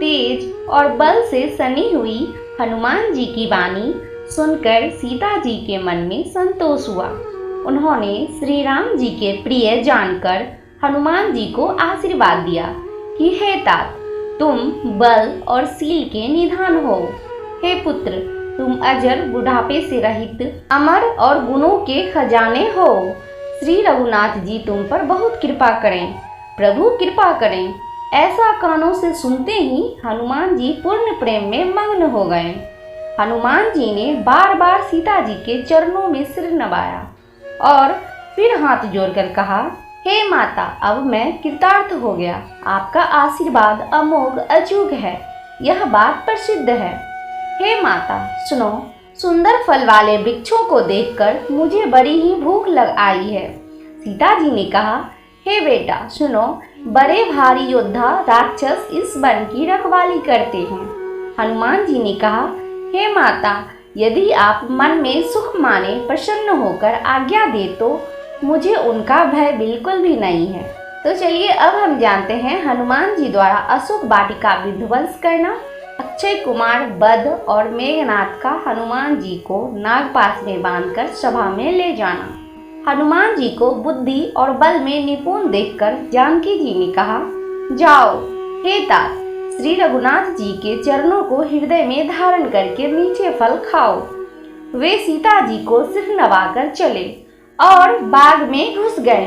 तेज और बल से सनी हुई हनुमान जी की वाणी सुनकर सीता जी के मन में संतोष हुआ। उन्होंने श्री राम जी के प्रिय जानकर हनुमान जी को आशीर्वाद दिया कि हे तात, तुम बल और शील के निधान हो। हे पुत्र, तुम अजर बुढ़ापे से रहित अमर और गुणों के खजाने हो। श्री रघुनाथ जी तुम पर बहुत कृपा करें, प्रभु कृपा करें। ऐसा कानों से सुनते ही हनुमान जी पूर्ण प्रेम में मग्न हो गए। हनुमान जी ने बार बार सीता जी के चरणों में सिर नवाया और फिर हाथ जोड़कर कहा, हे माता, अब मैं कृतार्थ हो गया। आपका आशीर्वाद अमोघ अचूक है, यह बात प्रसिद्ध है। हे माता सुनो, सुंदर फल वाले वृक्षों को देखकर मुझे बड़ी ही भूख लग आई है। सीता जी ने कहा, हे बेटा सुनो, बड़े भारी योद्धा राक्षस इस वन की रखवाली करते हैं। हनुमान जी ने कहा, हे माता, यदि आप मन में सुख माने प्रसन्न होकर आज्ञा दे तो मुझे उनका भय बिल्कुल भी नहीं है। तो चलिए अब हम जानते हैं हनुमान जी द्वारा अशोक वाटिका विध्वंस करना, अक्षय कुमार वध और मेघनाथ का हनुमान जी को नागपाश में बांधकर सभा में ले जाना। हनुमान जी को बुद्धि और बल में निपुण देखकर जानकी जी ने कहा, जाओ हे तात, श्री रघुनाथ जी के चरणों को हृदय में धारण करके मीठे फल खाओ। वे सीता जी को सिर नवाकर चले और बाग में घुस गए।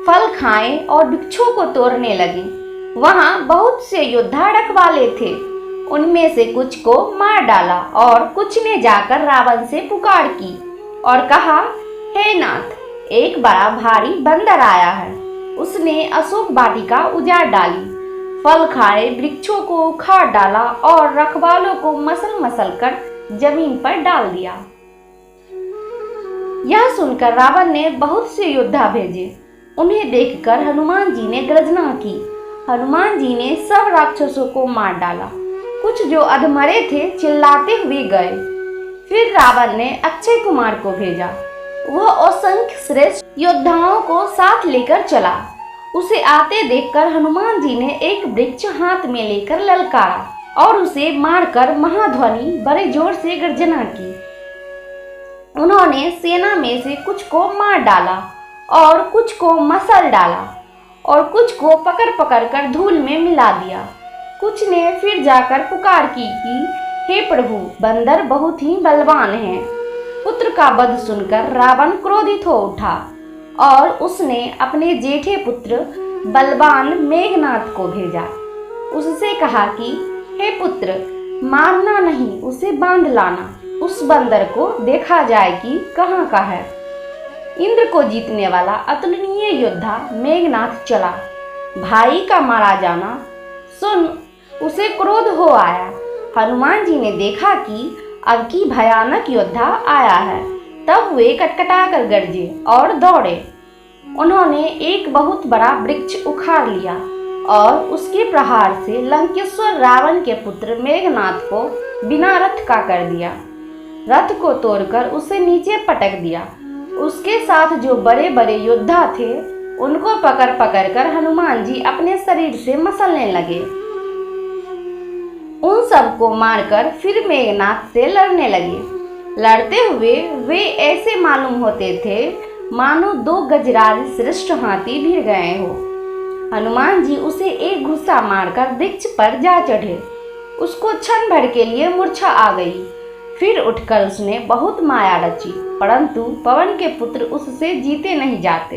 फल खाए और वृक्षों को तोड़ने लगे। वहां बहुत से योद्धा रखवाले थे। उनमें से कुछ को मार डाला और कुछ ने जाकर रावण से पुकार की और कहा, हे नाथ, एक बड़ा भारी बंदर आया है। उसने अशोक वाटिका उजाड़ डाली, फल खाए वृक्षों को उखाड़ डाला और रखवालों को मसल मसल कर जमीन पर डाल दिया। यह सुनकर रावण ने बहुत से योद्धा भेजे। उन्हें देखकर हनुमान जी ने गर्जना की। हनुमान जी ने सब राक्षसों को मार डाला। कुछ जो अधमरे थे चिल्लाते हुए गए। फिर रावण ने अक्षय कुमार को भेजा। वह असंख्य श्रेष्ठ योद्धाओं को साथ लेकर चला। उसे आते देखकर हनुमान जी ने एक वृक्ष हाथ में लेकर ललकारा और उसे मारकर महाध्वनि बड़े जोर से गर्जना की। उन्होंने सेना में से कुछ को मार डाला और कुछ को मसल डाला और कुछ को पकड़ पकड़ कर धूल में मिला दिया। कुछ ने फिर जाकर पुकार की कि हे प्रभु, बंदर बहुत ही बलवान है। पुत्र का वध सुनकर रावण क्रोधित हो उठा और उसने अपने जेठे पुत्र बलवान मेघनाथ को भेजा। उससे कहा कि हे पुत्र, मारना नहीं, उसे बांध लाना। उस बंदर को देखा जाए कि कहाँ का है। इंद्र को जीतने वाला अतुलनीय योद्धा मेघनाथ चला। भाई का मारा जाना सुन उसे क्रोध हो आया। हनुमान जी ने देखा कि अब की भयानक योद्धा आया है। तब वे कटकटा कर गरजे और दौड़े। उन्होंने एक बहुत बड़ा वृक्ष उखाड़ लिया और उसके प्रहार से लंकेश्वर रावण के पुत्र मेघनाथ को बिना रथ का कर दिया। रथ को तोड़कर उसे नीचे पटक दिया। उसके साथ जो बड़े बड़े योद्धा थे उनको पकड़ पकड़ कर हनुमान जी अपने शरीर से मसलने लगे। उन सबको मारकर फिर मेघनाथ से लड़ने लगे। लड़ते हुए वे ऐसे मालूम होते थे मानो दो गजराज श्रेष्ठ हाथी भिड़ गए हो। हनुमान जी उसे एक घुसा मारकर वृक्ष पर जा चढ़े। उसको क्षण भर के लिए मूर्छा आ गई। फिर उठकर उसने बहुत माया रची, परंतु पवन के पुत्र उससे जीते नहीं जाते।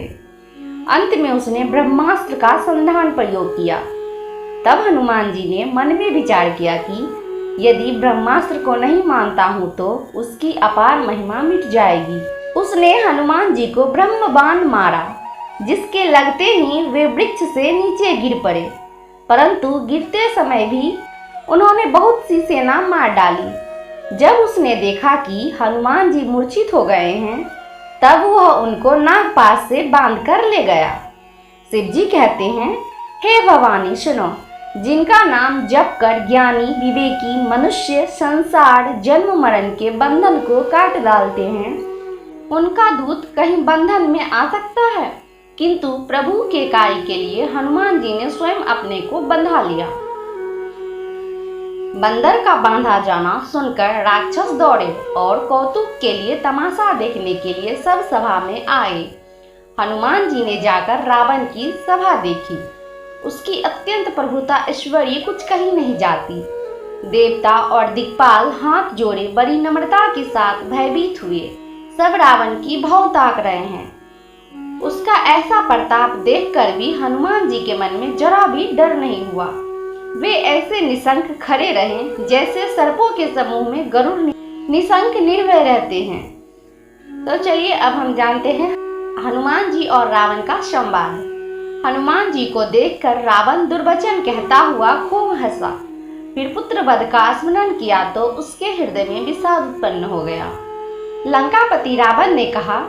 अंत में उसने ब्रह्मास्त्र का संधान प्रयोग किया। तब हनुमान जी ने मन में विचार किया कि यदि ब्रह्मास्त्र को नहीं मानता हूँ तो उसकी अपार महिमा मिट जाएगी। उसने हनुमान जी को ब्रह्म बाण मारा, जिसके लगते ही वे वृक्ष से नीचे गिर पड़े। परंतु गिरते समय भी उन्होंने बहुत सी सेना मार डाली। जब उसने देखा कि हनुमान जी मूर्छित हो गए हैं, तब वह उनको नागपाश से बांध कर ले गया। शिव जी कहते हैं, हे भवानी सुनो, जिनका नाम जप कर ज्ञानी विवेकी मनुष्य संसार जन्म मरण के बंधन को काट डालते हैं, उनका दूत कहीं बंधन में आ सकता है? किंतु प्रभु के कार्य के लिए हनुमान जी ने स्वयं अपने को बंधा लिया। बंदर का बांधा जाना सुनकर राक्षस दौड़े और कौतुक के लिए तमाशा देखने के लिए सब सभा में आए। हनुमान जी ने जाकर रावण की सभा देखी। उसकी अत्यंत प्रभुता ऐश्वर्य कुछ कही नहीं जाती। देवता और दिक्पाल हाथ जोड़े बड़ी नम्रता के साथ भयभीत हुए। सब रावण की भौं ताक रहे हैं। उसका ऐसा प्रताप देखकर भी हनुमान जी के मन में जरा भी डर नहीं हुआ। वे ऐसे निशंक खड़े रहे जैसे सर्पों के समूह में गरुड़ निशंक निर्भय रहते हैं। तो चलिए अब हम जानते हैं हनुमान जी और रावण का संवाद। हनुमान जी को देखकर रावण दुर्वचन कहता हुआ खूब हंसा। फिर पुत्र वध का स्मरण किया तो उसके हृदय में विषाद उत्पन्न हो गया। लंकापति रावण ने कहा,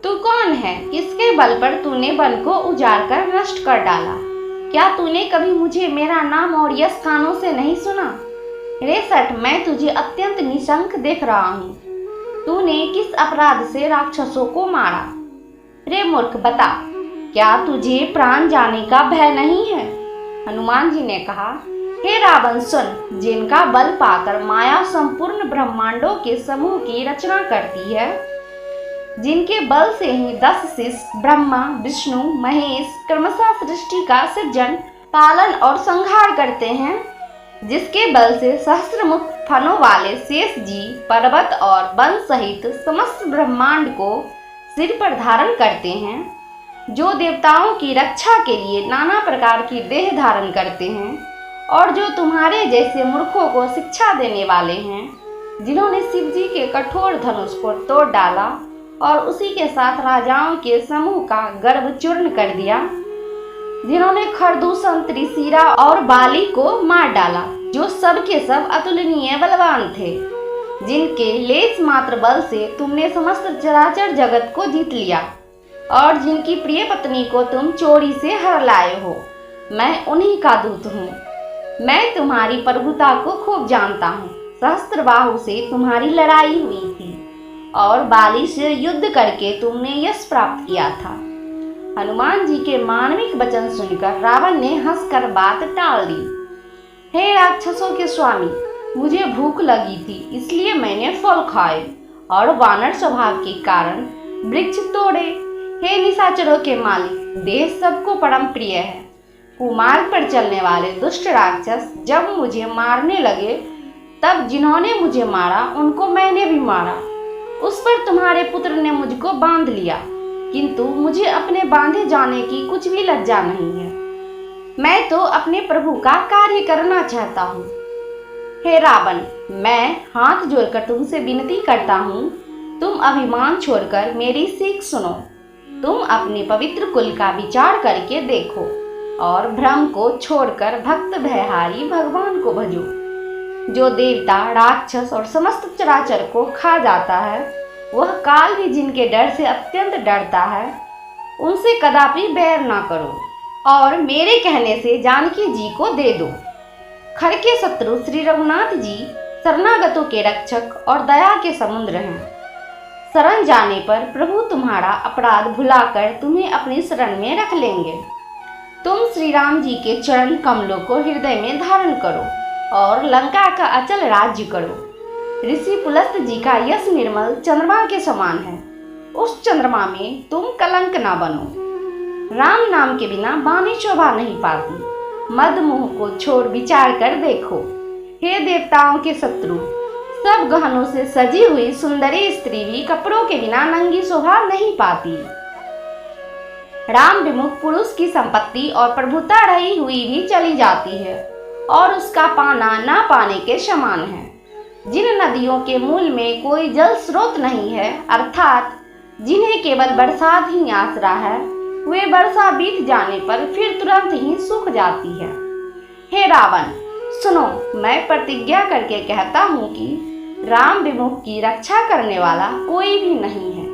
तू कौन है? किसके बल पर तूने वन को उजाड़ कर नष्ट कर डाला? क्या तूने कभी मुझे मेरा नाम और यश कानों से नहीं सुना? रे सठ, मैं तुझे अत्यंत निशंक देख रहा हूँ। तूने किस अपराध से राक्षसों को मारा? रे मूर्ख, बता, क्या तुझे प्राण जाने का भय नहीं है? हनुमान जी ने कहा, हे रावण सुन, जिनका बल पाकर माया संपूर्ण ब्रह्मांडों के समूह की रचना करती है, जिनके बल से ही 10 शिष्य ब्रह्मा विष्णु महेश क्रमशः सृष्टि का सृजन पालन और संहार करते हैं, जिसके बल से सहस्त्रमुख फनों वाले शेष जी पर्वत और वन सहित समस्त ब्रह्मांड को सिर पर धारण करते हैं, जो देवताओं की रक्षा के लिए नाना प्रकार की देह धारण करते हैं और जो तुम्हारे जैसे मूर्खों को शिक्षा देने वाले हैं, जिन्होंने शिव जी के कठोर धनुष को तोड़ डाला और उसी के साथ राजाओं के समूह का गर्भ चूर्ण कर दिया, जिन्होंने खरदूषण त्रिशिरा और बाली को मार डाला, जो सब के सब अतुलनीय बलवान थे, जिनके लेस मात्र बल से तुमने समस्त चराचर जगत को जीत लिया और जिनकी प्रिय पत्नी को तुम चोरी से हर लाए हो। मैं उन्हीं का दूत हूँ। मैं तुम्हारी प्रभुता को खूब जानता हूँ। सहस्त्रबाहु से तुम्हारी लड़ाई हुई थी और बाली से युद्ध करके तुमने यश प्राप्त किया था। हनुमान जी के मानविक वचन सुनकर रावण ने हंसकर बात टाल दी। हे राक्षसों के स्वामी, मुझे भूख लगी थी, इसलिए मैंने फल खाए और वानर स्वभाव के कारण वृक्ष तोड़े। हे निशाचरों के मालिक, देह सबको परम प्रिय है। कुमार्ग पर चलने वाले दुष्ट राक्षस जब मुझे मारने लगे, तब जिन्होंने मुझे मारा उनको मैंने भी मारा। उस पर तुम्हारे पुत्र ने मुझको बांध लिया, किंतु मुझे अपने बांधे जाने की कुछ भी लज्जा नहीं है। मैं तो अपने प्रभु का कार्य करना चाहता हूँ। हे रावण, मैं हाथ जोड़कर तुमसे विनती करता हूँ, तुम अभिमान छोड़कर मेरी सीख सुनो। तुम अपने पवित्र कुल का विचार करके देखो और भ्रम को छोड़कर भक्त भयहारी भगवान को भजो, जो देवता राक्षस और समस्त चराचर को खा जाता है। वह काल भी जिनके डर से अत्यंत डरता है, उनसे कदापि बैर ना करो और मेरे कहने से जानकी जी को दे दो। खर के शत्रु श्री रघुनाथ जी शरणागतों के रक्षक और दया के समुद्र हैं। शरण जाने पर प्रभु तुम्हारा अपराध भुलाकर तुम्हें अपनी शरण में रख लेंगे। तुम श्री राम जी के चरण कमलों को हृदय में धारण करो और लंका का अचल राज्य करो। ऋषि पुलस्त जी का यश निर्मल चंद्रमा के समान है। उस चंद्रमा में तुम कलंक ना बनो। राम नाम के बिना वाणी शोभा नहीं पाती। मद मोह को छोड़ विचार कर देखो। हे देवताओं के शत्रु, सब गहनों से सजी हुई सुंदरी स्त्री भी कपड़ों के बिना नंगी शोभा नहीं पाती। राम विमुख पुरुष की संपत्ति और प्रभुता रही हुई भी चली जाती है और उसका पाना ना पाने के समान है। जिन नदियों के मूल में कोई जल स्रोत नहीं है, अर्थात जिन्हें केवल बरसात ही आसरा है, वे वर्षा बीत जाने पर फिर तुरंत ही सूख जाती है। हे रावण सुनो, मैं प्रतिज्ञा करके कहता हूँ कि राम विमुख की रक्षा करने वाला कोई भी नहीं है।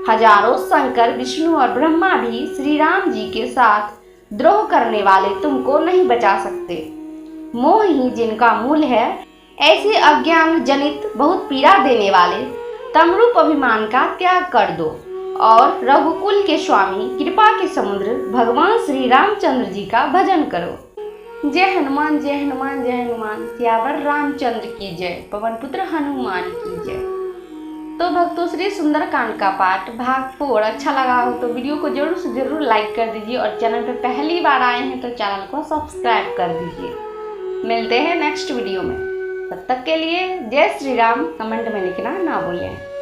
हजारों शंकर विष्णु और ब्रह्मा भी श्री राम जी के साथ द्रोह करने वाले तुमको नहीं बचा सकते। मोह ही जिनका मूल है, ऐसे अज्ञान जनित बहुत पीड़ा देने वाले तमरूप अभिमान का त्याग कर दो और रघुकुल के स्वामी कृपा के समुद्र भगवान श्री रामचंद्र जी का भजन करो। जय हनुमान जय हनुमान जय हनुमान, सियावर रामचंद्र की जय, पवन पुत्र हनुमान की जय। तो भक्तों, श्री सुंदरकांड का पाठ भाग 4 अच्छा लगा हो तो वीडियो को जरूर से जरूर लाइक कर दीजिए और चैनल पर पहली बार आए हैं तो चैनल को सब्सक्राइब कर दीजिए। मिलते हैं नेक्स्ट वीडियो में, तब तक के लिए जय श्री राम। कमेंट में लिखना ना भूलें।